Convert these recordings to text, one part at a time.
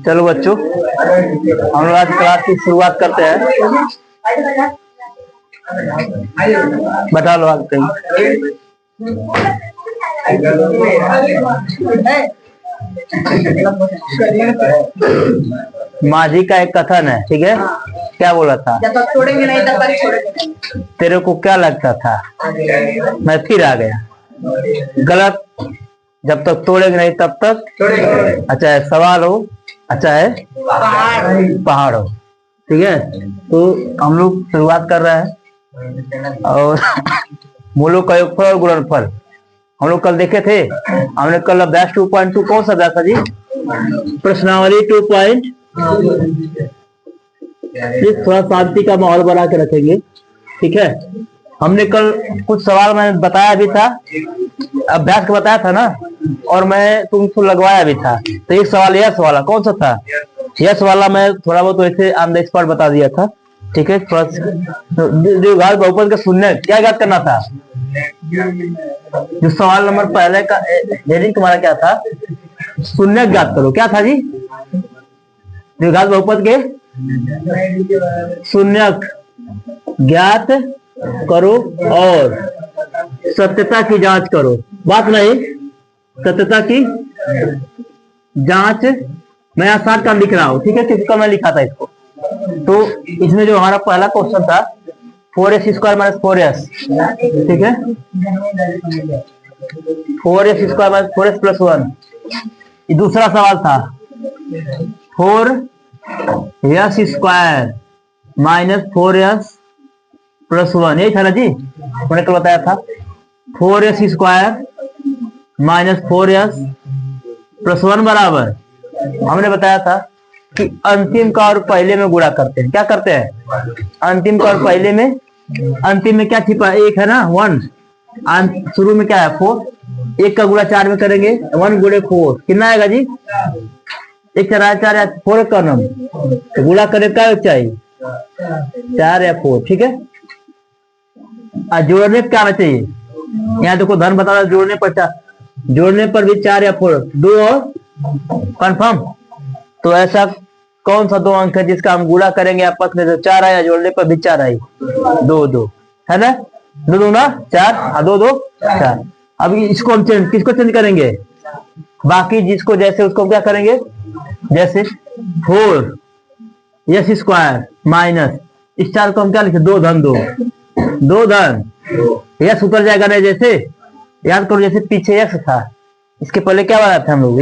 चलो बच्चों, हम लोग आज क्लास की शुरुआत करते हैं। बता लो आज कहीं। माझी का एक कथन है, ठीक है? क्या बोला था? जब तक छोड़ेंगे नहीं तब तक छोड़ेंगे। तेरे को क्या लगता था? मैं फिर आ गया। गलत। जब तक तोड़ेंगे नहीं तब तक। अच्छा है सवाल हो, अच्छा है पहाड़ हो, ठीक है? तो हम लोग शुरुआत कर रहे हैं और मूलों का योगफल और गुणनफल हम लोग कल देखे थे। हमने कल अभ्यास 2.2 कौन सा अभ्यास था जी? प्रश्नावली 2. थोड़ा शांति का माहौल बना के रखेंगे, ठीक है? हमने कल कुछ सवाल मैंने बताया भी था, अभ्यास का बताया था ना, और मैं तुमको लगवाया भी था। तो एक सवाल यस वाला कौन सा था? यस वाला मैं थोड़ा बहुत वैसे ऑन द स्पॉट बता दिया था, ठीक है? द्विघात बहुपद का शून्य क्या याद करना था? जो सवाल नंबर पहले का हेडिंग तुम्हारा क्या था? शून्य ज्ञात करो। क्या था जी? द्विघात बहुपद के शून्यक ज्ञात करो और सत्यता की जांच करो। बात नहीं, सत्यता की जांच। मैं यहाँ 7 का लिख रहा हूँ, ठीक है? किसका मैं लिखा था इसको? तो इसमें जो हमारा पहला क्वेश्चन था 4s स्क्वायर माइनस 4s, ठीक है? 4s square minus 4s plus 1। ये दूसरा सवाल था 4s square minus 4s plus 1, यही था ना जी? मैंने कल बताया था 4s square minus 4s plus 1 बराबर, हमने बताया था कि अंतिम का और पहले में गुणा करते हैं। क्या करते हैं? अंतिम का और पहले में। अंतिम में क्या छिपा? 1 है ना, 1। शुरू में क्या है? 4। 1 का गुणा 4 में करेंगे, 1 गुणे 4 कितना आएगा जी? 1 4 4 4 का नम तो गुणा करें क्या चाहिए? 4 या 4, ठीक है? जोड़ने क्या आना चाहिए? यहाँ देखो धन बता, जोड़ने पर भी 4 या 4, 2 और कंफर्म। तो ऐसा कौन सा 2 अंक है जिसका हम गुणा करेंगे आपस में? तो 4 आया, जोड़ने पर भी 4 आई, 2 2 है ना? 2 2 ना 4, 2 2 4। अब इसको हम किसको चेंज करेंगे? बाकी जिसको जैसे उसको क्या करेंगे? जैसे 4s स्क्वायर माइनस इस 4 को हम क्या लिखे? 2 धन 2, 2 धन यस उतर जाएगा ना। जैसे याद करो, जैसे पीछे x था, इसके पहले क्या बनाया था हम लोग?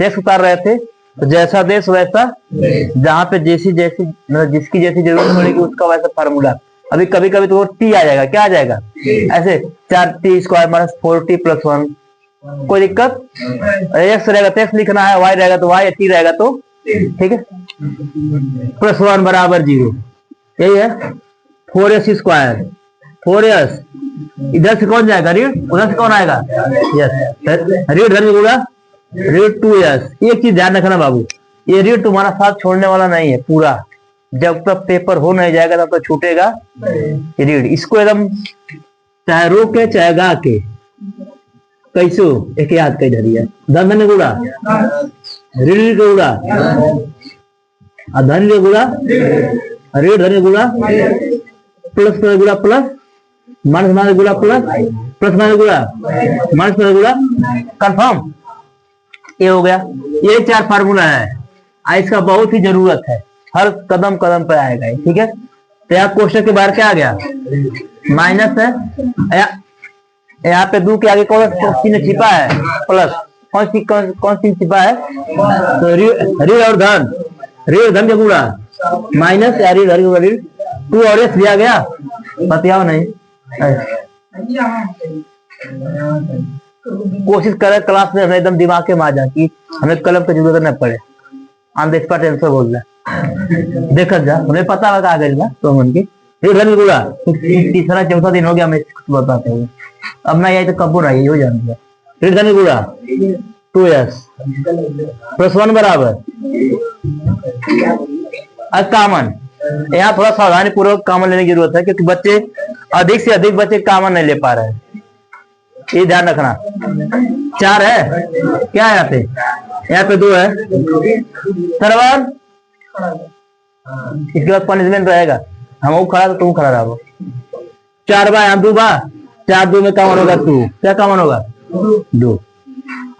x उतार रहे थे। तो जैसा देश वैसा, जहाँ पे जैसी मतलब जिसकी जैसी जरूरत पड़ेगी उसका वैसा फार्मूला। अभी कभी कभी तो t आ जाएगा। क्या आ जाएगा? ऐसे 4t square minus 4t plus 1, कोई दिक्कत? x रहेगा तो x लिखना है, y रहेगा तो y, t रहेगा तो, ठीक है? प्लस 1 बराबर 0, यही है 4s स्क्वायर। 4s इधर से कौन जाएगा? ऋण। उधर से कौन आएगा? यस। ऋण धन गुणा ऋण 2s। एक चीज ध्यान रखना बाबू, ये ऋण तुम्हारा साथ छोड़ने वाला नहीं है पूरा। जब तक पेपर हो नहीं जाएगा तब तक छूटेगा ऋण। इसको एकदम चाहे रो के चाहे गा के कैसो एक याद कर धरिए। धन धन गुणा ऋण के गुणा, धन के गुणा ऋण धन गुणा, प्लस गुणा प्लस, माइनस माइनस गुणा प्लस, प्लस माइनस गुणा माइनस प्लस गुणा, कंफर्म? ये हो गया। ये 4 फार्मूला है, इसका बहुत ही जरूरत है, हर कदम कदम पर आएगा, ठीक है? तो यहाँ क्वेश्चन के बाहर क्या आ गया? माइनस है। यहाँ पे 2 के आगे कौन चिन्ह छिपा है? प्लस। कौन चिन्ह छिपा है? तो ऋण और धन, ऋण धन के गुणा माइनस या ऋण धन के ऋण 2 और s दिया गया। बतियाओ नहीं, कोशिश करें क्लास में हमें एकदम दिमाग के मार जाए कि हमें कलम की जरूरत न पड़े। ऑन द स्पॉट आंसर बोल रहा देखा जा, हमें पता लगा गई ना तो मन की ऋण गुणा। तीसरा चौथा दिन हो गया, मैं बताते हुए अब ना यही तो कब रही हो जान दिया। ऋण धन गुणा 2s प्लस 1 बराबर कॉमन। यहाँ थोड़ा सावधानी पूर्वक कॉमन लेने की जरूरत है, क्योंकि बच्चे अधिक से अधिक बच्चे कॉमन नहीं ले पा रहे हैं। ये ध्यान रखना। 4 है क्या है यहाँ पे 2 है। सरवर इसके बाद पनिशमेंट रहेगा, हम वो खड़ा तो तुम खड़ा रहो। 4 बार यहाँ 2 बार, 4 2 में कॉमन होगा 2, क्या कॉमन होगा 2।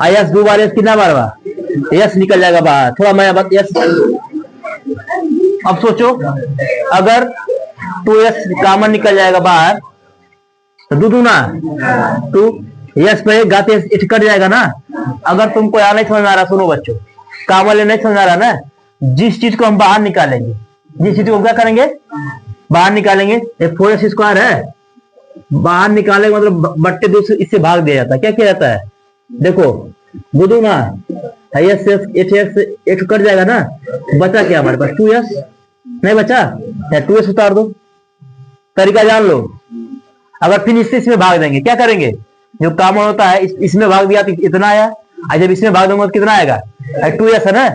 यस 2 बार यस कितना बार बा, यस निकल जाएगा बाहर। थोड़ा मैं बात यस। अब सोचो अगर 2s कॉमन निकल जाएगा बाहर तो 2 दूना 2 यस पे गाते कट जाएगा ना। अगर तुमको यहाँ नहीं समझ में आ रहा, सुनो बच्चों, कॉमन ले नहीं समझ आ रहा ना, जिस चीज को हम बाहर निकालेंगे, जिस चीज को क्या करेंगे बाहर निकालेंगे, 4s स्क्वायर है, बाहर निकालेंगे मतलब बट्टे 2 से इससे भाग दिया जाता है। क्या किया जाता है देखो, 2 दूना यस एक कट जाएगा ना, बचा क्या हमारे पास 2s नहीं बचा, 2s उतार दो। तरीका जान लो। अगर फिर इससे इसमें भाग देंगे, क्या करेंगे, जो कॉमन होता है इसमें भाग दिया तो इतना आया, और जब इसमें भाग दूंगा तो कितना आएगा 2s है ना।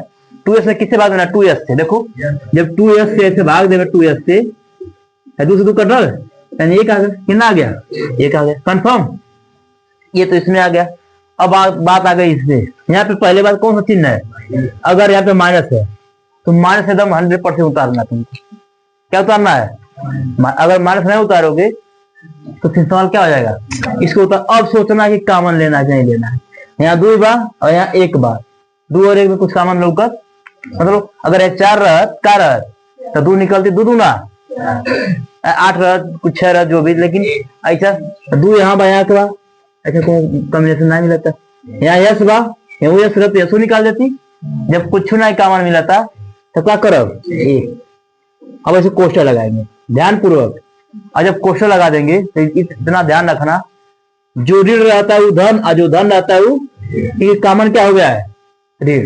2s में किससे भाग देना 2s से। देखो जब 2s से ऐसे भाग देगा 2s से 2 से 2 कट यानी 1 आ गया, कितना आ गया 1 आ गया। कंफर्म, ये तो इसमें आ गया। अब बात आ गई इससे, यहाँ पे पहले बात कौन सा चिन्ह है, अगर यहाँ पे माइनस है तो माइनस एकदम 100% उतारना तुमको। क्या उतारना है, अगर माइनस नहीं उतारोगे तो फिर सवाल क्या हो जाएगा, इसको उतार। अब सोचना कि कॉमन लेना है नहीं लेना है। यहाँ 2 बार और यहाँ 1 बार, 2 और 1 में कुछ कॉमन लोग, मतलब अगर 4 रहत का रहत तो 2 निकलती 2 दूना 8 रहत कुछ 6 रहत जो भी, लेकिन ऐसा 2 यहाँ बा यहाँ के बा, ऐसा कोई कॉम्बिनेशन नहीं मिलता। यहाँ यस बा यहाँ यस रहती यसो निकाल देती। जब कुछ नहीं कॉमन मिला था तो क्या करो 1। अब ऐसे कोष्ठक लगाएंगे ध्यान पूर्वक, और जब कोष्ठक लगा देंगे तो इतना ध्यान रखना, जो ऋण रहता है वो धन, और जो धन रहता है वो, ये कॉमन क्या हो गया है ऋण।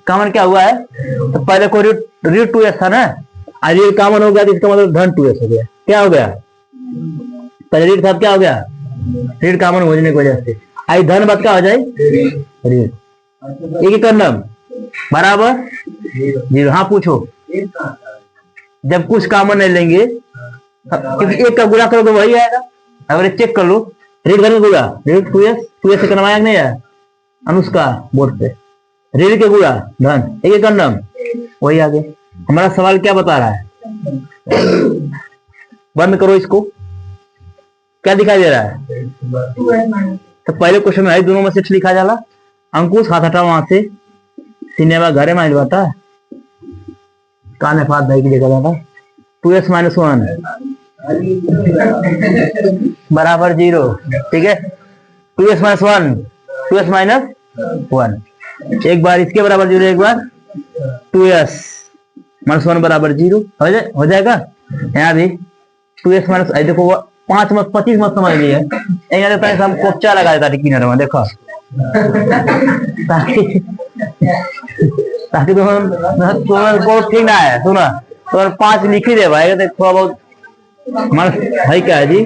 कॉमन क्या हुआ है, तो पहले को ऋण 2s था ना, आज ऋण कॉमन हो गया तो इसका मतलब धन 2s हो गया। क्या हो गया, पहले ऋण था क्या हो गया, ऋण कॉमन होने की वजह से आई धन बात क्या हो जाए ऋण। एक करना बराबर 0। हाँ पूछो, जब कुछ कॉमन नहीं लेंगे क्योंकि 1 का गुणा करोगे वही आएगा। अगर चेक कर लो ऋण धन गुणा ऋण 2s से करवाया नहीं है अनुष्का बोर्ड पे, ऋण के गुणा धन एक करना वही आगे। हमारा सवाल क्या बता रहा है, बंद करो इसको, क्या दिखाई दे रहा है, तो पहले क्वेश्चन में दोनों में से लिखा जाला। अंकुश हाथ हटा वहां से, सिनेमा घरे में बाता कान फात भाई की देखा था 2s - 1 बराबर 0। ठीक है, 2s - 1 2s - 1 एक बार इसके बराबर 0, एक बार 2s - 1 बराबर 0 हो जाएगा। यहाँ भी 2s - देखो 5 मत 25 मत समझ लिए, हम कोपचा लगा देता किनर में, देखो ताकि तुम्हें ठीक ना है। सुना तो 5 लिख ही दे भाई, तो थोड़ा बहुत मन है क्या है जी,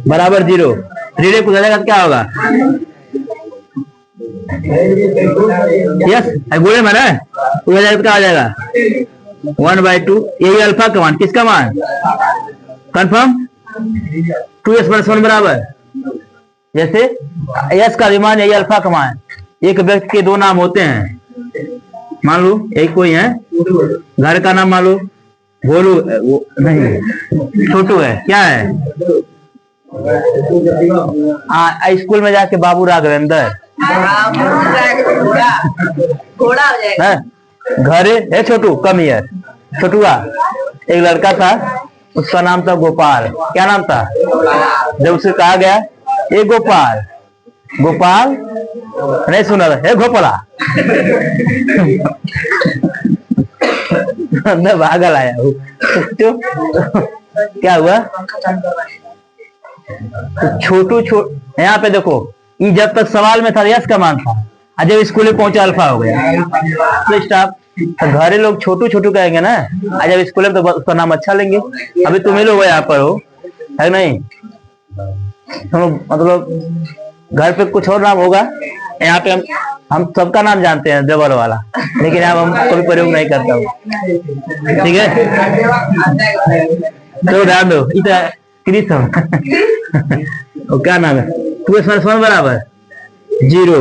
बराबर 0। 3 को जाएगा क्या होगा, यस गुणे में ना क्या आ जाएगा 1/2। यही अल्फा का मान, किसका मान कंफर्म 2s - 1 बराबर, जैसे यस का विमान यही अल्फा का मान। एक व्यक्ति के 2 नाम होते हैं, मान लो एक कोई है, घर का नाम मान लो भोलू नहीं छोटू है, क्या है स्कूल में जाके बाबू राघवेंद्र, घरे है छोटू कम ईयर छोटुआ। एक लड़का था उसका नाम था गोपाल, क्या नाम था, जब उसे कहा गया ए गोपाल, गोपाल नहीं सुना है गोपाला भागल आया हूँ। क्या हुआ, तो छोटू यहाँ पे देखो, ये जब तक सवाल में था यस का मान था, जब स्कूल में पहुंचा अल्फा हो गया। तो स्टाफ तो घरे लोग छोटू छोटू कहेंगे ना, जब स्कूल में तो उसका नाम अच्छा लेंगे। अभी तुम्हें लोग यहाँ पर हो है नहीं, मतलब घर पे कुछ और नाम होगा, यहाँ पे हम सबका नाम जानते हैं डबल वाला, लेकिन यहाँ हम कोई प्रयोग नहीं करता हूँ। ठीक है तो ध्यान दो, और क्या नाम है 2x माइनस 1 बराबर 0।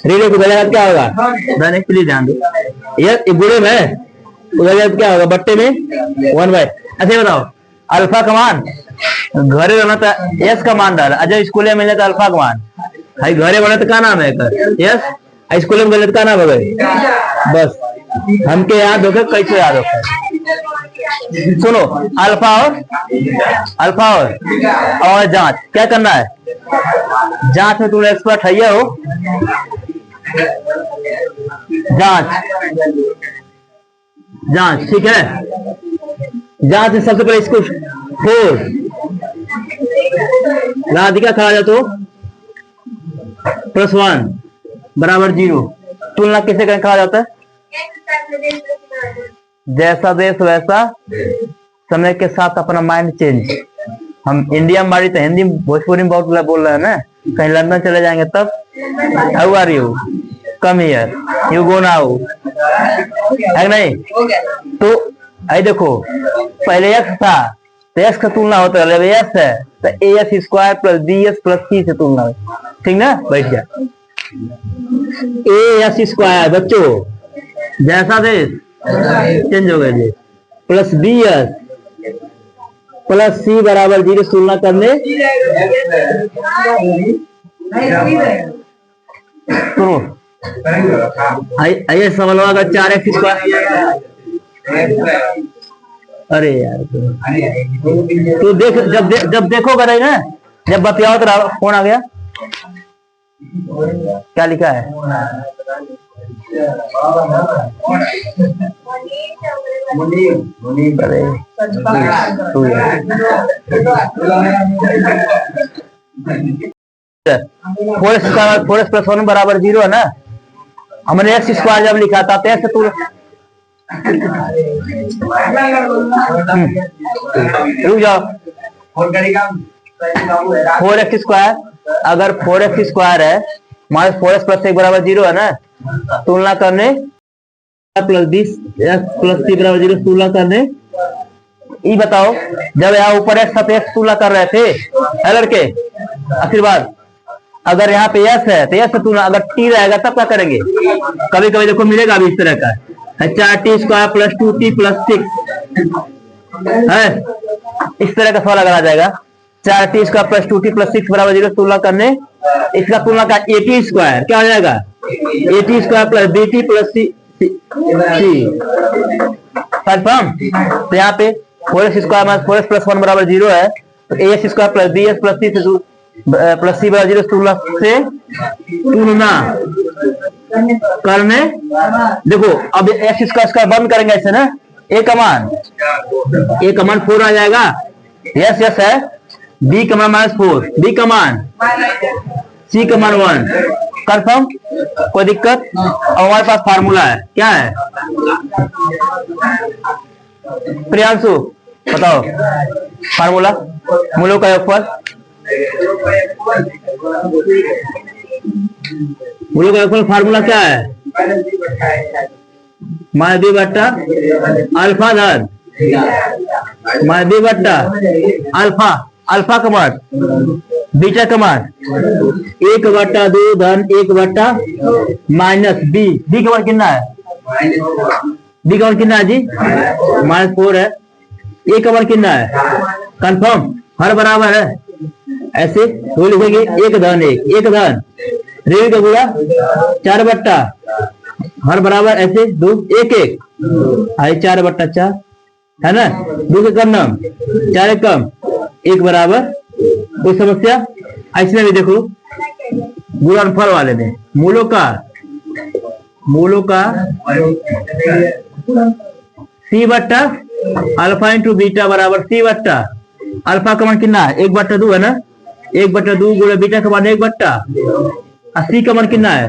रिले को उधर क्या होगा धन प्लीज ध्यान दो, ये गुणे में उधर क्या होगा बट्टे में 1 बाय। ऐसे बताओ अल्फा का मान घरे रहना था यस का मान डाल, अच्छा स्कूल में मिले तो अल्फा का मान भाई घरे बना तो क्या नाम है यस, स्कूल में गलत क्या नाम है भाई बस हमके याद होगा कैसे याद होगा। सुनो अल्फा और जांच क्या करना है, जांच में तुम एक्सपर्ट है हो, जांच ठीक है। जांच में सबसे पहले इसको 4 राधिका खड़ा जाए तो +1 बराबर 0। तुलना किसे करें कहा जाता है, जैसा देश वैसा समय के साथ अपना माइंड चेंज। हम इंडिया में बाड़ी तो हिंदी भोजपुरी में बहुत बोल रहे हैं ना, कहीं लंदन चले जाएंगे तब how are you come here you go now है नहीं। तो आई देखो पहले x था तो x का तुलना होता है s है तो as square plus bs plus c से तुलना है, ठीक ना बैठ गया। as स्क्वायर बच्चों जैसा देश चेंज हो गया जी प्लस bs प्लस c बराबर 0 तुलना करने सुनो आइए सवाल होगा 4x स्क्वायर। अरे यार तो देख जब देखोगा नहीं ना, जब बतियाओ तो फोन आ गया क्या लिखा है अरे 4x प्लस 1 बराबर 0 है ना, हमने x स्क्वायर जब लिखा था तो ऐसे तू रुक जाओ 4x स्क्वायर, अगर 4x स्क्वायर है माइनस 4x प्लस 1 बराबर 0 है ना, तुलना करने प्लस 20 प्लस c बराबर 0 तुलना करने। ये बताओ जब यहाँ ऊपर x था तो x तुलना कर रहे थे है लड़के, आशीर्वाद अगर यहाँ पे s है तो s तुलना, अगर t रहेगा तब क्या करेंगे, कभी कभी देखो मिलेगा अभी इस तरह का 4t square plus 2t plus 6 है, इस तरह का सवाल अगर आ जाएगा 4t square plus 2t plus 6 बराबर 0 तुलना करने, इसका तुलना का 8t स्क्वायर क्या हो जाएगा 8t square plus bt plus c confirm. तो यहाँ पे 4x square minus 4x plus 1 बराबर 0 है तो as square plus bs plus c से प्लस c बराबर 0 तुलना करने। देखो अब x स्क्वायर बंद करेंगे ऐसे ना, a का मान 4 आ जाएगा, यस है, b का मान -4, b का मान c का मान 1 कंफर्म, कोई दिक्कत। और हमारे पास फार्मूला है क्या है प्रियांशु बताओ फार्मूला मूलों का योगफल, मूलों का योगफल फार्मूला क्या है -b बट्टा अल्फा धन -b बट्टा अल्फा, अल्फा का मान बीटा का मान 1 बट्टा 2 धन 1 बट्टा माइनस b, b का मान कितना है b का मान कितना है जी -4 है, a का मान कितना है कंफर्म हर बराबर है, ऐसे वो लिखेंगे 1 धन 1 धन रेवी का गुणा 4 बट्टा हर बराबर ऐसे 2 1 1 आई 4 बट्टा 4 है ना, 2 के कम नाम 4 कम 1 बराबर। कोई समस्या इसमें भी देखो गुणनफल वाले में मूलों का c बट्टा अल्फा इंटू बीटा बराबर c बट्टा अल्फा का मान कितना है 1 बट्टा 2 है ना, 1 बट्टा 2 गुणा बीटा का मान 1 बट्टा, c का मान कितना है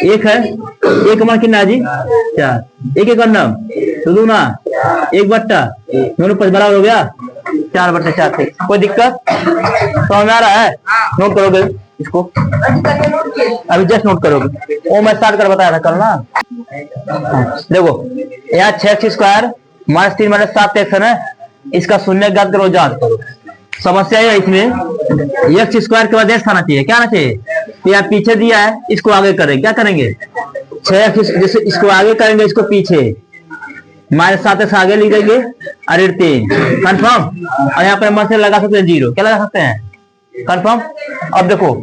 1 है, a का मान कितना है जी 4, 1 का नाम तो 2 ना 1 बट्टा दोनों बराबर हो गया 4 बट्टा 4 थे। कोई दिक्कत समझ में आ रहा है, नोट करोगे इसको अभी जस्ट नोट करोगे, वो मैं स्टार्ट कर बताया था कल ना। देखो यहाँ 6x स्क्वायर -3 -7x है ना, इसका शून्य ज्ञात करो जांच करो, समस्या है इसमें एक्स स्क्वायर के बाद एक्स आना चाहिए, क्या आना चाहिए? तो यहाँ पीछे दिया है, इसको आगे करेंगे, क्या करेंगे? 6x, जैसे इसको आगे करेंगे, इसको पीछे, -7x आगे लिख देंगे और 3 कंफर्म। और यहाँ पे मन से लगा सकते हैं 0, क्या लगा सकते हैं? कंफर्म। अब देखो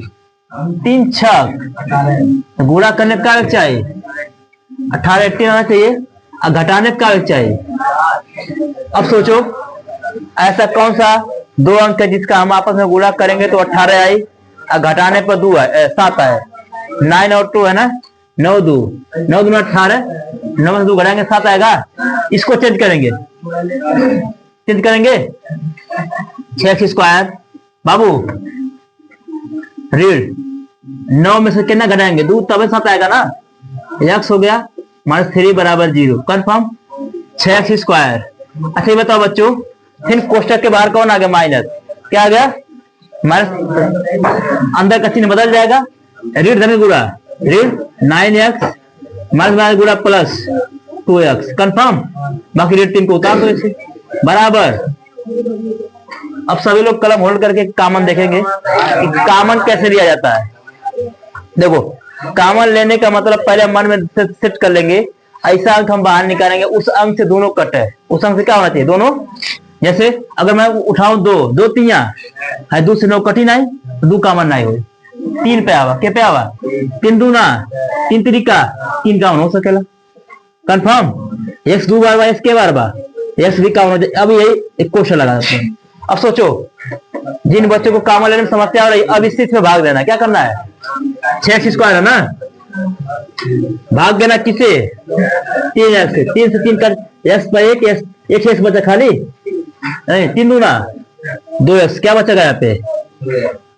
3 6 गुणा करने का आगे चाहिए 18 18 आना चाहिए और घटाने का आगे चाहिए। अब सोचो ऐसा कौन सा दो अंक है जिसका हम आपस में गुणा करेंगे तो 18 आई और घटाने पर 2 है 7 है। 9 और 2 है ना, 9 2 9 2 18, 9 से 2 घटाएंगे 7 आएगा। इसको चेंज करेंगे 6x स्क्वायर बाबू रीड 9 में से कितना घटाएंगे 2 तब 7 आएगा ना। x हो गया -3 बराबर 0 कंफर्म 6x स्क्वायर। अच्छा ये बताओ बच्चों फिर कोष्टक के बाहर कौन आ गया माइनस, क्या आ गया माइनस, अंदर का चिन्ह बदल जाएगा, रीड धन गुणा रीड 9x माइनस गुणा प्लस 2x कंफर्म। बाकी रीड 3 को उतार दो इसे बराबर। अब सभी लोग कलम होल्ड करके कॉमन देखेंगे कि कॉमन कैसे लिया जाता है। देखो कॉमन लेने का मतलब पहले मन में सेट कर लेंगे, ऐसा अंक हम बाहर निकालेंगे उस अंक से दोनों कट है, उस अंक से क्या होना चाहिए दोनों। जैसे अगर मैं उठाऊं 2 2 3 है 2 से 9 कटी नहीं तो 2 कॉमन नहीं हो 3 पे आवा, क्या पे आवा 3 दूना 3 तरीका 3 कॉमन हो सकेला कंफर्म। x 2 बार x के बार x भी कॉमन हो जाए। अब यही एक क्वेश्चन लगा देते हैं। अब सोचो जिन बच्चों को कॉमन लेने में समस्या हो रही अब इस चीज में भाग देना, क्या करना है 6x स्क्वायर है ना, भाग देना किसे 3x से, 3 से 3 कर x पर 1 x बचा खाली नहीं 3 दूना 2x, क्या बचेगा यहाँ पे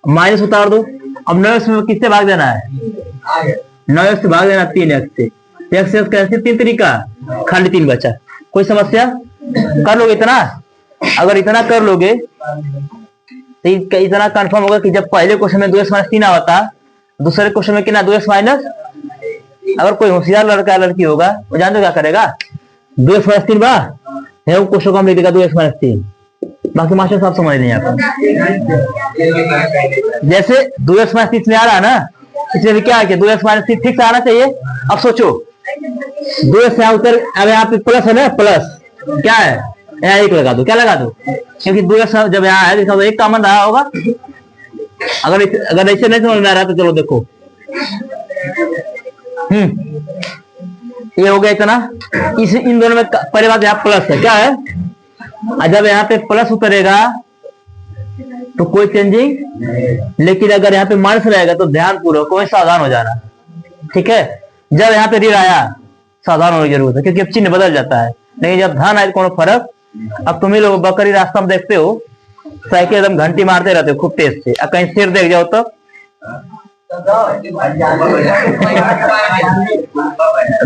माइनस उतार दो। अब 9x में किससे भाग देना है 9x से भाग देना 3x से, x कैसे 3 तरीका खाली 3 बचा। कोई समस्या कर लोगे इतना, अगर इतना कर लोगे तो इतना कंफर्म होगा कि जब पहले क्वेश्चन में 2x - 3 आता दूसरे क्वेश्चन में कितना 2x माइनस। अगर कोई होशियार लड़का लड़की होगा वो जानते क्या करेगा 2x - 3 बा है वो क्वेश्चन को हम लिख देगा 2x - 3। बाकी मास्टर साहब समझ नहीं आता। जैसे 2x - 3 में आ रहा है ना इसमें भी क्या है कि 2x - 3 ठीक से आना चाहिए। अब सोचो 2x यहाँ उतर, अब यहाँ पे प्लस है ना, प्लस क्या है यहाँ 1 लगा दो, क्या लगा दो क्योंकि 2x जब यहाँ है तो 1 कॉमन रहा होगा। अगर ऐसे नहीं समझ में आ रहा तो चलो देखो ये हो गया इतना। इस इन दोनों में पहले बात यहाँ प्लस है, क्या है और जब यहाँ पे प्लस उतरेगा तो कोई चेंजिंग, लेकिन अगर यहाँ पे माइनस रहेगा तो ध्यान पूर्वक कोई सावधान हो जाना, ठीक है। जब यहाँ पे ऋण आया सावधान होने की जरूरत है क्योंकि अब चिन्ह बदल जाता है, लेकिन जब धन आए कोनो फर्क। अब तुम ही लोग बकरी रास्ता में देखते हो साइकिल एकदम घंटी मारते रहते हो खूब तेज से, अब कहीं सिर देख जाओ तो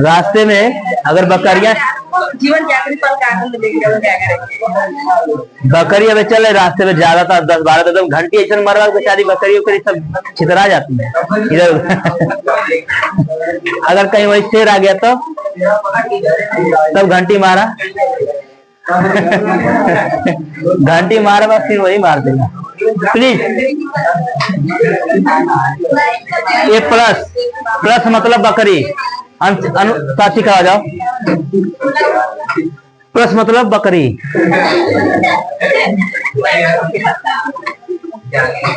रास्ते में अगर बकरियां जीवन जागृत पल का आनंद लेके क्या करेंगे। बकरी अभी चल रहे रास्ते में ज्यादा था 10 12 तो घंटी ऐसा मरवा बेचारी बकरी उकरी सब छितरा जाती है इधर अगर कहीं वही शेर आ गया तो तब घंटी मारा घंटी मारा बस फिर वही मार देगा। प्लीज ये प्लस मतलब बकरी साथी का आ जाओ, प्लस मतलब बकरी,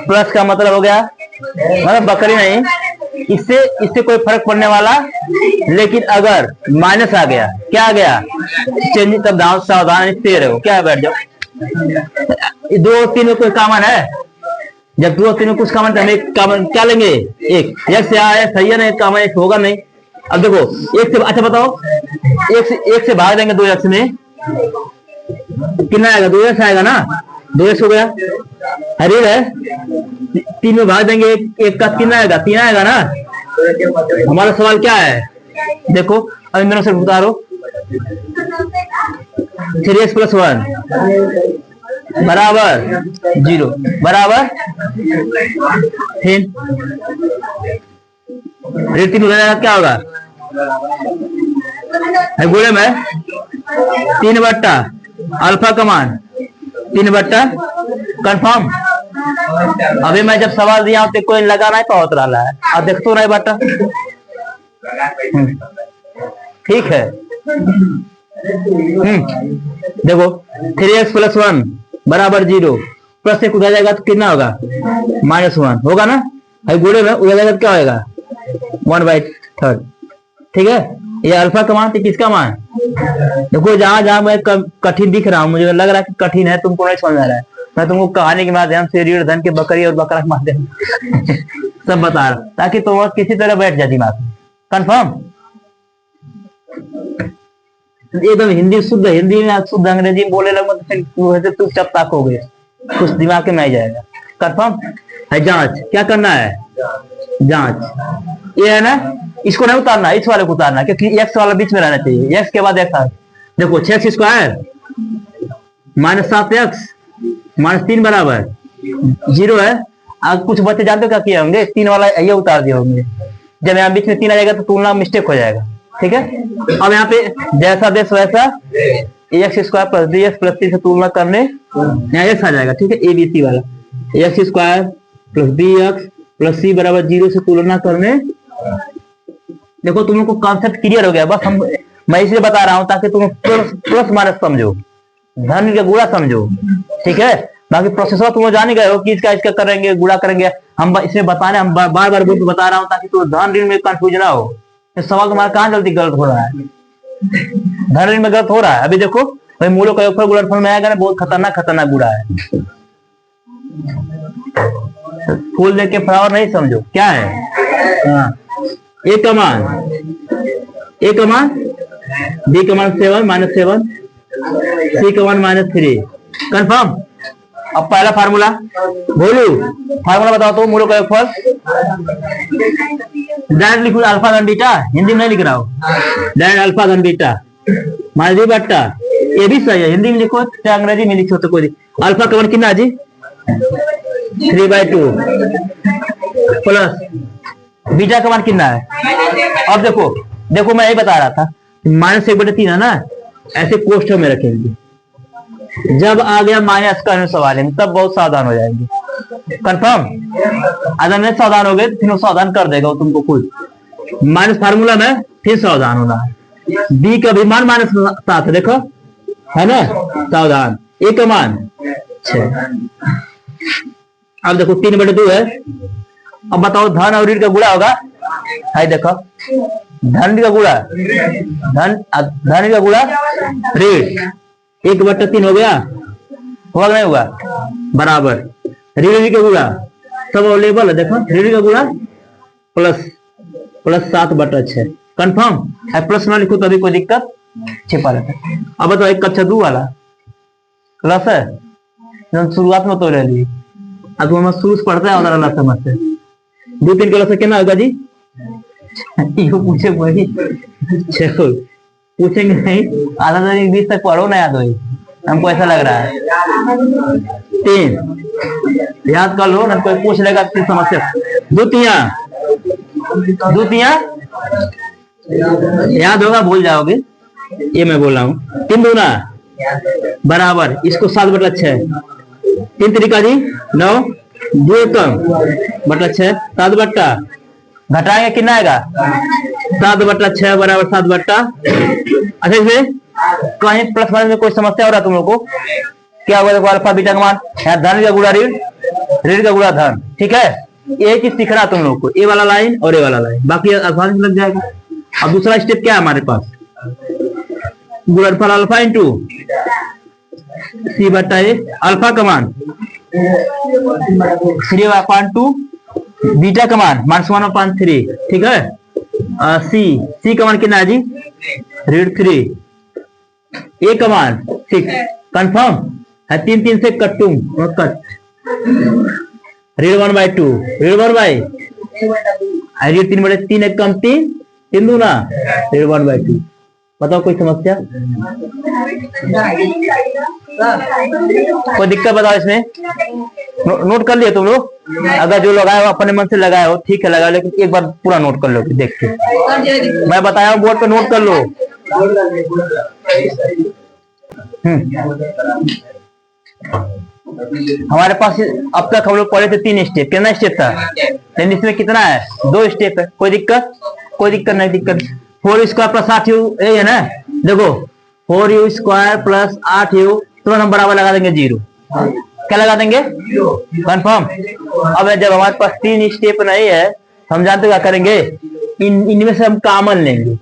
प्लस का मतलब हो गया मतलब बकरी नहीं, इससे कोई फर्क पड़ने वाला। लेकिन अगर माइनस आ गया, क्या आ गया चेंज, तब सावधान स्थिर रहो, क्या है बैठ जाओ। 2 3 में कोई कॉमन है, जब 2 3 में कुछ कॉमन तो हम एक कॉमन क्या लेंगे, एक से आया सही है ना, एक कॉमन एक होगा नहीं। अब देखो एक से, अच्छा बताओ एक से भाग देंगे 2x में कितना आएगा, 2x आएगा ना, 2x हो गया हरी है। 3 में भाग देंगे एक का कितना आएगा, 3 आएगा ना। हमारा सवाल क्या है देखो, अब इन दोनों से उतारो 3x + 1 बराबर 0 बराबर 3 क्या होगा गुणे में 3 बट्टा अल्फा का मान 3/, कंफर्म। अभी मैं जब सवाल दिया हूं तो कोई लगा नहीं पावत रहा है, अब देख तो नहीं बटा। ठीक है। देखो 3x + 1 = 0, प्लस से उधर जाएगा तो कितना होगा, -1 होगा ना। गुणे में उधर जाएगा तो क्या होगा, 1/3। ठीक है, ये अल्फा का मान किसका मान। देखो जहां जहां मैं कठिन दिख रहा हूँ, मुझे लग रहा है कि कठिन है, तुमको नहीं समझ आ रहा है, मैं तुमको कहानी के माध्यम से, रीढ़ धन के बकरी और बकरा के माध्यम सब बता रहा हूँ, ताकि तुम किसी तरह बैठ जाए दिमाग में। कंफर्म। एकदम हिंदी शुद्ध हिंदी में, शुद्ध अंग्रेजी में बोले लगभग फिर तुम चप ताक हो गए, कुछ दिमाग में नहीं जाएगा। कंफर्म है। जांच क्या करना है, जांच ये है ना, इसको नहीं उतारना, इस वाले को उतारना, क्योंकि एक्स वाला बीच में रहना चाहिए, एक्स के बाद एक्स। देखो 6x² -7x -3 = 0 है। अब कुछ बच्चे जानते हो क्या किए होंगे, 3 वाला ये उतार दिए होंगे, जब यहाँ बीच में 3 आ जाएगा तो तुलना मिस्टेक हो जाएगा। ठीक है, अब यहाँ पे जैसा देश वैसा x² + bx + c से तुलना करने यहाँ x आ जाएगा। ठीक है, ABC वाला x² + bx + c = 0 से तुलना करने। देखो तुम लोग को कॉन्सेप्ट क्लियर हो गया, बस मैं इसलिए बता रहा हूं ताकि तुम प्लस माइनस समझो, धन का गुणा समझो। ठीक है, बाकी प्रोसेसर तुम लोग जान गए हो कि इसका करेंगे, गुणा करेंगे। हम इसमें बताने, हम बार बार बता रहा हूं ताकि तुम धन ऋण में कंफ्यूजन ना हो। सवाल तुम्हारा कहाँ जल्दी गलत हो रहा है, धन ऋण में गलत हो रहा है। अभी देखो भाई, मूलों का योगफल गुणनफल में आएगा ना, बहुत खतरनाक गुणा है। फूल देख के फ्लावर नहीं समझो क्या है। हाँ, A का मान B का मान 7 -7, C का मान -3। कंफर्म। अब पहला फार्मूला बोलू, फार्मूला बताओ तो, मूलों का योगफल डायरेक्ट लिखो, अल्फा धन बीटा, हिंदी में नहीं लिख रहा हूं, डायरेक्ट अल्फा धन बीटा -d/, ये भी सही है, हिंदी में लिखो चाहे अंग्रेजी में लिखो तो कोई। अल्फा का मान कितना जी, 3/2 प्लस बीटा का मान कितना है। अब देखो मैं यही बता रहा था, -1/3 है ना, ऐसे कोष्ठक में रखेंगे। जब आ गया माइनस का सवाल में, तब बहुत सावधान हो जाएंगे। कंफर्म। अगर नहीं सावधान हो गए तो फिर वो सावधान कर देगा वो तुमको खुद। माइनस फार्मूला में फिर सावधान होना है। बी का भी मान -7 है, देखो है ना, सावधान। ए का मान 6। अब देखो 3/2 है। अब बताओ धन और ऋण का गुणा होगा, है देखो, धन का गुणा धन का गुणा ऋण, 1/3 हो गया, होगा नहीं होगा, बराबर ऋण का गुणा सब अवेलेबल है। देखो ऋण का गुणा प्लस 7/6। कंफर्म है, प्लस ना लिखो तो अभी कोई दिक्कत छिपा रहता है। अब बताओ 1 कक्षा 2 वाला क्लास है, शुरुआत में तो ले ली, अब हम शुरू से पढ़ते हैं उधर समझ से 2-3 क्लास से कितना होगा जी। ये पूछे वही पूछेंगे नहीं, आधा 20 तक पढ़ो ना, याद हो हमको ऐसा लग रहा है। 3 याद कर लो ना, कोई पूछ लेगा 3 समस्या। द्वितीया याद होगा, भूल जाओगे, ये मैं बोल रहा हूँ। 3 दूना बराबर, इसको 7/6, 3 तरीका जी 9, 2 कम बटा 6, 7 घटाएंगे कितना आएगा, 7/6 बराबर 7। अच्छा इसमें कहीं प्लस माइनस में कोई समस्या हो रहा है तुम लोग को, क्या होगा, देखो अल्फा बीटा का मान, धन का गुणा ऋण, ऋण का गुणा धन। ठीक है, एक चीज सीखना तुम लोग को, ए वाला लाइन और ए वाला लाइन, बाकी आसानी से लग जाएगा। अब दूसरा स्टेप क्या है हमारे पास, गुणनफल अल्फा इंटू c/a, अल्फा का मान 3/2, बीटा का मान -1/3। ठीक है, सी का मान कितना है जी, ऋण 3, ए का मान 6। कंफर्म है, 3 से कट ऋण 1/2, ऋण 1/, ऋण 3/3 एक कम 3 दूना ऋण 1/2। बताओ कोई समस्या, कोई दिक्कत बताओ इसमें। नोट कर लिए तुम लोग, अगर जो लगाए हो अपने मन से लगाए हो ठीक है लगाओ, लेकिन एक बार पूरा नोट कर लो, देख के मैं बताया हूँ, बोर्ड पे नोट कर लो। हमारे पास अब तक हम लोग पढ़े थे 3 स्टेप, कितना स्टेप था, लेकिन इसमें कितना है, 2 स्टेप है। कोई दिक्कत नहीं, दिक्कत 4u स्क्वायर प्लस 8u यही है ना। देखो 4u स्क्वायर प्लस 8u तुरंत हम बराबर लगा देंगे 0। क्या लगा देंगे, कंफर्म। अब जब हमारे पास 3 स्टेप नहीं है, हम जानते क्या करेंगे, इनमें से हम कॉमन लेंगे।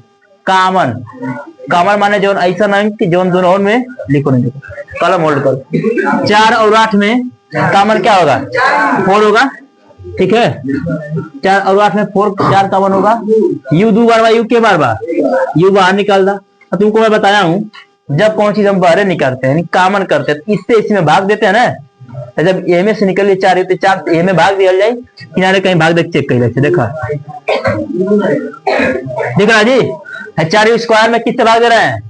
कॉमन माने जोन ऐसा नहीं कि जोन दोनों में लिखो नहीं, देखो कलम होल्ड करो। 4 और 8 में कॉमन क्या होगा, 4 होगा, ठीक है। 4 और 8 में 4 कॉमन होगा। u 2 बार u के बार u बाहर निकाल दा। तुमको मैं बताया हूँ, जब कौन चीज हम बाहर निकालते हैं, कॉमन करते हैं, तो इससे इसमें भाग देते हैं ना। तो जब ए में से निकल 4 तो 4 ए में भाग दिया जाए, किनारे कहीं भाग देख चेक कर देखा दिख रहा जी। 4u स्क्वायर में किससे भाग दे रहे हैं,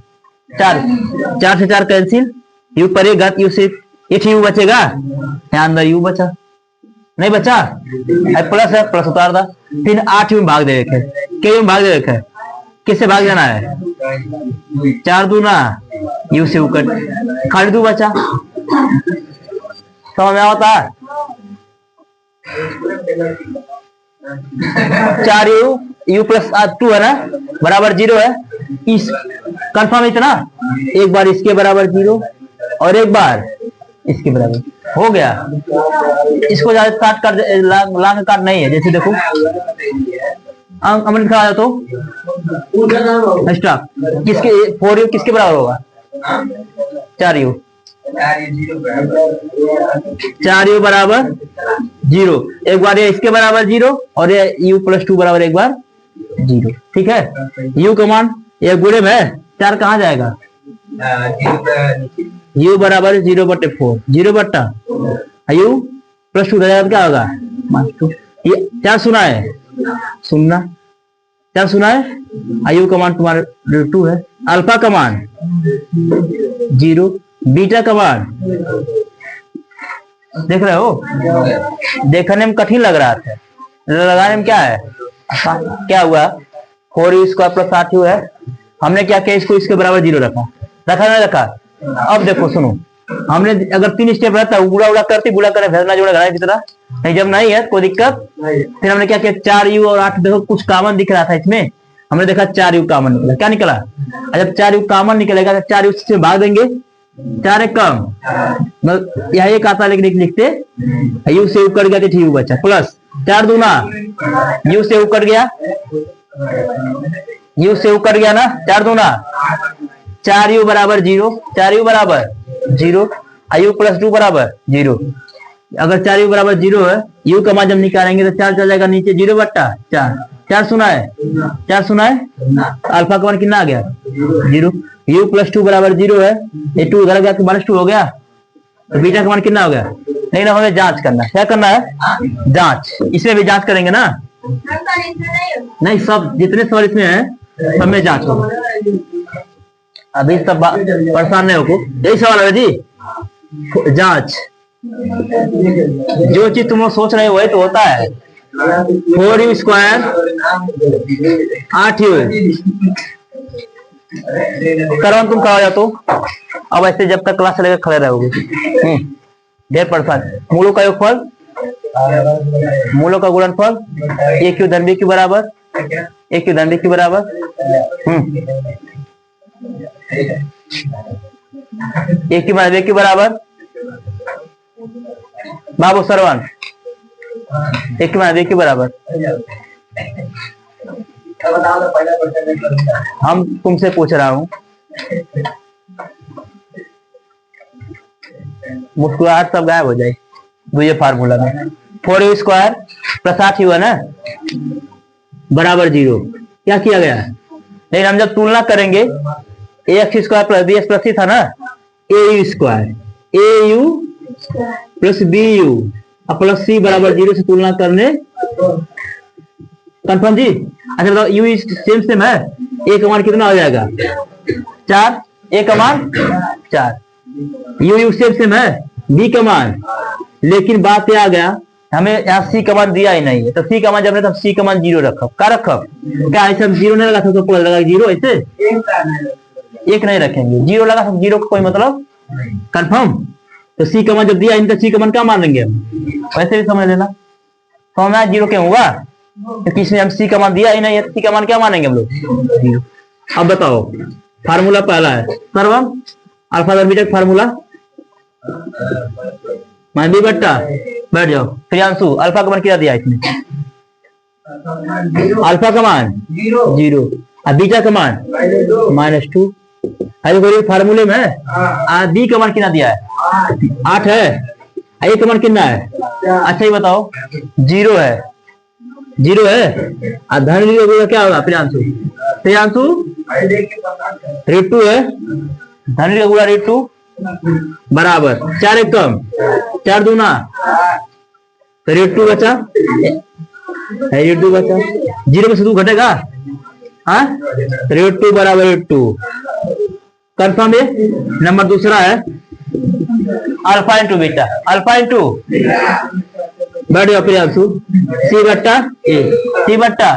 4 से 4 कैंसिल, u परेगा, u से एक u बचेगा, यहाँ अंदर u बचा नहीं बचा, प्लस है, प्लस उतार दा। फिर 8 में भाग दे रखे, के में भाग दे रखा है, किससे भाग देना है, 4 दूना u से u कट, खाली 2 बचा। समझ में आता है, 4u प्लस 2 है ना, बराबर 0 है। इस कंफर्म इतना, एक बार इसके बराबर 0 और एक बार इसके बराबर, हो गया। इसको ज्यादा काट कर लांग काट नहीं है, जैसे देखो अमन लिखा तो स्टॉप, किसके 4u किसके बराबर होगा, 4u 4u बराबर 0, एक बार ये इसके बराबर 0 और ये u प्लस 2 बराबर एक बार 0, ठीक है। u कमांड ये गुणे में 4 कहाँ जाएगा, u बराबर 0/4, 0/u प्लस 2 जाएगा, क्या होगा, ये 4 सुना है, सुनना 4 सुना है। u कमांड तुम्हारे 2 है, अल्फा कमांड 0, बीटा कमांड देख रहे हो, देखने में कठिन लग रहा था, लगाने में क्या है, क्या हुआ, 4u स्क्वायर प्लस 8u है, हमने क्या किया, इसको इसके बराबर 0 रखा नहीं रखा। अब देखो सुनो, हमने अगर 3 स्टेप रहता है, बुरा करती, बुरा करे भेजना जोड़ा घड़ा की तरह नहीं, जब नहीं है कोई दिक्कत। फिर हमने क्या किया, 4u और 8, देखो कुछ कॉमन दिख रहा था इसमें, हमने देखा 4u कॉमन निकला, क्या निकला, जब 4u कॉमन निकलेगा तो 4u से भाग देंगे, 4 एक कम, यहाँ एक आता लेकिन लिखते u से u कट गया तो ठीक बचा, प्लस 4 दूना u से u कट गया, u से u कट गया ना, 4 दूना 4u बराबर 0, 4u बराबर 0, u प्लस 2 बराबर 0। अगर 4u बराबर 0 है, u का मान जब निकालेंगे तो 4 चल जाएगा नीचे, 0/4, 4 सुना है, 4 सुना है, अल्फा का मान कितना आ गया, 0, u प्लस 2 बराबर 0 है, ये 2 उधर गया तो -2 हो गया, तो बीटा का मान कितना हो गया। लेकिन हमें जांच करना, क्या करना है, जांच, इसमें भी जांच करेंगे ना, नहीं सब जितने सवाल इसमें है सब में जांच होगा, अभी सब परेशान नहीं हो, यही सवाल है जी, जांच, जो चीज तुम लोग सोच रहे हो वही तो होता है। 4u स्क्वायर 8u करवन तुम कहा जातो, अब ऐसे जब तक क्लास चलेगा खड़े रहोगे, ढेर परेशान। मूलों का योगफल, मूलों का गुणनफल, a क्यू धन b क्यू बराबर, a क्यू धन b क्यू बराबर, a cube minus b cube बराबर, बाबू सरवन a cube minus b cube बराबर। हम तुमसे पूछ रहा हूं, मुस्कुराहट सब गायब हो जाए, ये फार्मूला में 4u स्क्वायर प्लस 8u है ना, बराबर 0, क्या किया गया, लेकिन हम जब तुलना करेंगे ax square plus bx plus c था ना, au square au plus bu plus c बराबर 0 से तुलना करने, कंफर्म जी। अच्छा बताओ, u सेम है, a का मान कितना हो जाएगा, 4, a का मान 4, u सेम है, b का मान, लेकिन बात ये आ गया, हमें यहाँ c का मान दिया ही नहीं है, तो c का मान जब नहीं तो c का मान 0 रखो, क्या रखो, क्या ऐसे हम 0 नहीं लगा सकते, तो लगा 0 ऐसे एक नहीं रखेंगे, 0 लगा सकते, 0 का कोई मतलब, कंफर्म। तो सी का मान जब दिया इनका सी का मान क्या मान लेंगे हम, वैसे भी समझ लेना। तो मैं 0 क्यों होगा, तो किसने हम सी का मान दिया ही नहीं है, सी का मान क्या मानेंगे हम लोग 0। अब बताओ फार्मूला पहला है सर्वम अल्फा दर बीटा फार्मूला मान बी बट्टा, बैठ जाओ प्रियांशु, अल्फा का मान क्या दिया इसने, अल्फा का मान 0 और बीटा का मान -2। अरे फार्मूले में बी का मान कितना दिया है 8 है, ए का मान कितना है, अच्छा ये बताओ 0 है, 0 है और धन ऋण क्या होगा प्रियांशु, प्रियांशु √2 है, धन ऋण गुणा √2 बराबर 4 एक कम 4 दूना √2 बचा, √2 बचा, 0 में से 2 घटेगा, हाँ √2 बराबर √2 कंफर्म है। नंबर दूसरा है alpha into beta, alpha into बैठ जाओ प्रियांशु सी बट्टा ए, सी बट्टा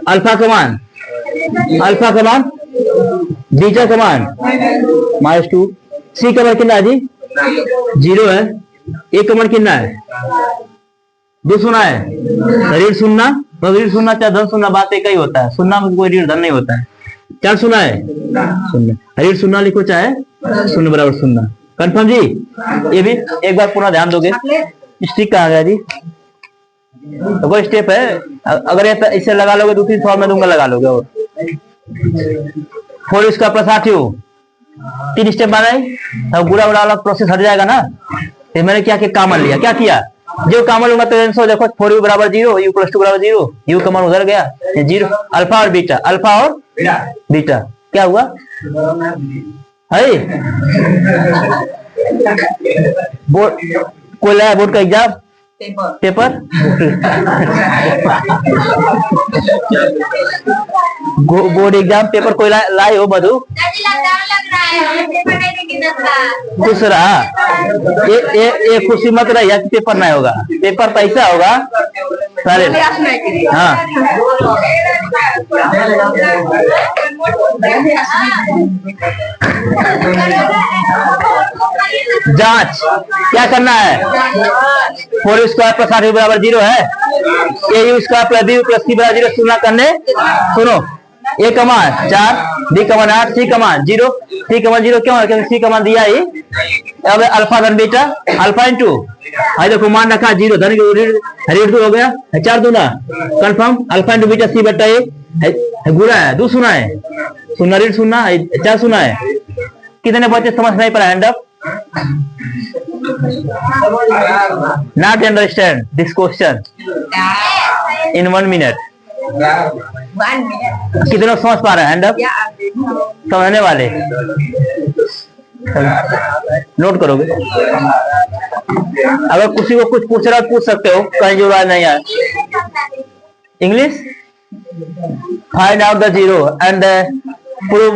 अल्फा का मान, अल्फा का मान बीटा का मान -2, सी का मान कितना है जी 0 है, ए का मान कितना है 2 सुना है, ऋण सुनना तो ऋण सुनना चाहे धन सुनना बात एक ही होता है, सुनना में कोई ऋण धन नहीं होता है, क्या सुना है सुनना, ऋण सुनना लिखो चाहे शून्य बराबर सुनना, कंफर्म जी। ये भी एक बार पुनः ध्यान दोगे, स्टिक कहाँ गया जी, तो कोई स्टेप है अगर ये इसे लगा लोगे दूसरी सवाल में दूंगा लगा लोगे, और 4 इसका प्लस 8 3 स्टेप बनाए तब बुरा बुरा वाला प्रोसेस हट जाएगा ना। फिर मैंने क्या कॉमन लिया, क्या किया जो कॉमन लूंगा तो आंसर देखो 4u बराबर 0, u + 2 बराबर 0, u का मान उधर गया 0, अल्फा और बीटा, अल्फा और बीटा क्या हुआ है बोर्ड, कोई लाया बोर्ड का exam paper board exam paper कोई लाए हो मधु, दूसरा ये खुशी मत रही कि पेपर नहीं होगा, पेपर पैसा होगा सारे, हाँ जांच क्या करना है, 4u² + 8u बराबर 0 है, au² + b + c बराबर 0 तुलना करने, सुनो ए का मान 4, बी का मान 8, सी का मान 0, सी का मान 0 क्यों है क्योंकि सी का मान दिया ही। अब अल्फा धन बीटा, अल्फा इंटू देखो मान रखा 0, धन ऋण हो गया 4 दूना कंफर्म, अल्फा इंटू बीटा सी बट्टा ए गुणा है 2 सुना है, सुना ऋण सुना 4 सुना है, कितने बच्चे समझ नहीं पा hand up, not understand this question in 1 minute, कितने समझ पा रहे हैं हैंड अप, समझने वाले नोट करोगे, अगर किसी को कुछ पूछ रहा पूछ सकते हो, कहीं जो राय नहीं है। English find out the 0 and prove